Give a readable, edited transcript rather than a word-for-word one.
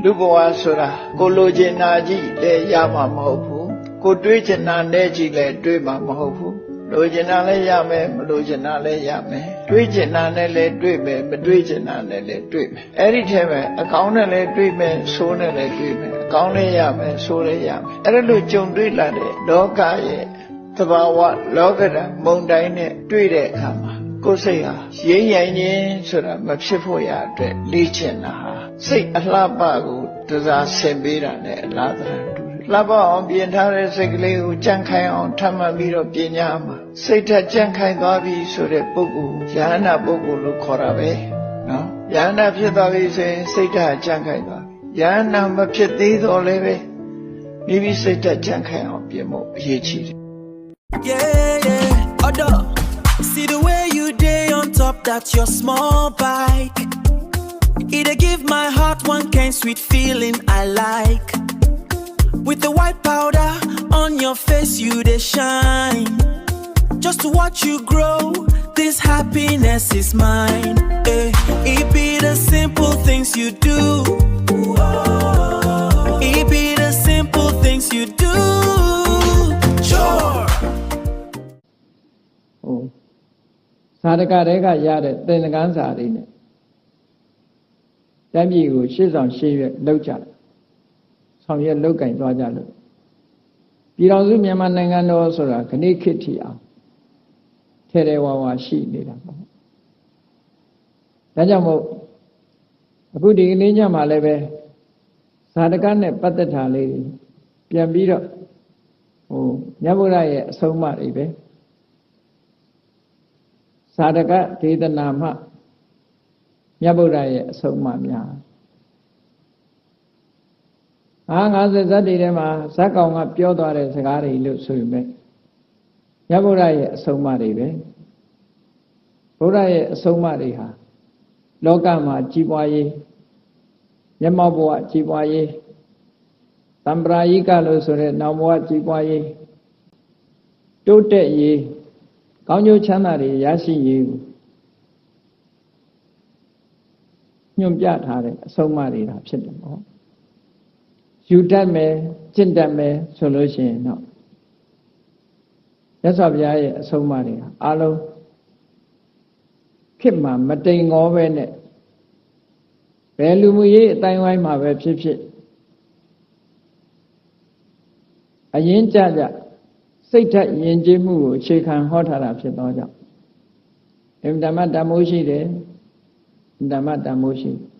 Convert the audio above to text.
လူဘဝဆိုတာကိုလိုချင်တာကြီးလည်းရမှာမဟုတ်ဘူးကိုတွေးချင်တာနဲ့ကြီးလည်းတွေးမှာမဟုတ်ဘူးလိုချင်တာလည်းရမယ်မလိုချင်တာလည်းရမယ်တွေးချင်တာနဲ့လည်းတွေးမယ်မတွေးချင်တာနဲ့လည်းတွေးမယ်အဲ့ဒီထဲမှာအကောင်းနဲ့လည်းတွေးမယ်ဆိုးနဲ့လည်းတွေးမယ်အကောင်းလည်းရမယ်ဆိုးလည်းရမယ်အဲ့ဒါလို့ကြုံတွေ့လာတဲ့လောကရဲ့သဘာဝလောကဓာတ်မုန်တိုင်းနဲ့တွေ့တဲ့အခါမှာကိုယ်စိတ်ဟာရိမ့်ရိုင်ခြင်းဆိုတာမဖြစ်ဖို့ရအတွက်လေ့ကျင့်တာဟာစိတ်အလှပကိုတစားဆင်ပေးတာနဲ့အလားတူလှပအောင်ပြင်ထားတဲ့စိတ်ကလေးကိုကြံ့ခိုင်အောင်ထပ်မှတ်ပြီးတော့ပညာမှာစိတ်ထက်ကြံ့ခိုင်သွားပြီဆိုတဲ့ပုဂ္ဂိုလ်ယဟနာပုဂ္ဂိုလ်လို့ခေါ်တာပဲနော်ယဟနာဖြစ်သွားပြီဆိုရင်စိတ်ဓာတ်ကြံ့ခိုင်သွားပြီယဟနာမဖြစ်သေးတော့လည်းပဲမိမိစိတ်ဓာတ်ကြံ့ခိုင်အောင်ပြင်ဖို့အရေးကြီးတယ် Yeah, Odo. See the way you day on top, that's your small bike. It'll give my heart one kind sweet feeling I like. With the white powder on your face, you they shine. Just to watch you grow, this happiness is mine. It be the simple things you do. It be the simple things you do. Sure. သာဓကတွေကရတဲ့သင်္ကန်းစာတွေနဲ့တိုင်းပြည်ကိုရှေ့ဆောင်ရှေ့ရွက်လောက်ကြတယ်ဆောင်ရွက်လောက်ကင်သွားကြလို့ပြည်တော်စုမြန်မာနိုင်ငံတော်ဆိုတာခဏခေတ်ထီအောင်ထဲထဲဝါဝါရှိနေတာပေါ့ဒါကြောင့်မို့အခုဒီကနေ့ညမှာလည်းပဲသာဓကနဲ့ပတ်သက်တာလေးပြန်ပြီးတော့မြတ်ဗုဒ္ဓရဲ့အဆုံးအမတွေပဲသာဓကဒေသနာမှမြတ်ဗုဒ္ဓရဲ့အဆုံးအမများ50ဇတ်တွေထဲမှာဇတ်ကောင်ကပြောသွားတဲ့စကားတွေလို့ဆိုရင်ပဲမြတ်ဗုဒ္ဓရဲ့အဆုံးအမတွေပဲဗုဒ္ဓရဲ့အဆုံးအမတွေဟာလောကမှာကြီးပွားရေးမျက်မှောက်ဘဝကြီးပွားရေးတံပရာယိကလို့ဆိုတဲ့နောင်ဘဝကြီးပွားရေးတိုးတက်ရေးကောင်းကျိုးချမ်းသာတွေရရှိရေးညွှန်ပြထားတဲ့အဆုံးအမတွေဒါဖြစ်တယ်ပေါ့ယူတတ်မယ်ကျင့်တတ်မယ်ဆိုလို့ရှိရင်တော့မြတ်စွာဘုရားရဲ့အဆုံးအမတွေအားလုံးခေတ်မှာမတိမ်ငေါပဲနဲ့ဘယ်လူမှုရေးအတိုင်းဝိုင်းမှာပဲဖြစ်ဖြစ်အရင်ကြကြစိတ်ဓာတ်ယဉ်ကျေးမှုကိုအခြေခံဟောထားတာဖြစ်သောကြောင့်ဓမ္မတမိုးရှိတယ်ဓမ္မတမိုးရှိတယ်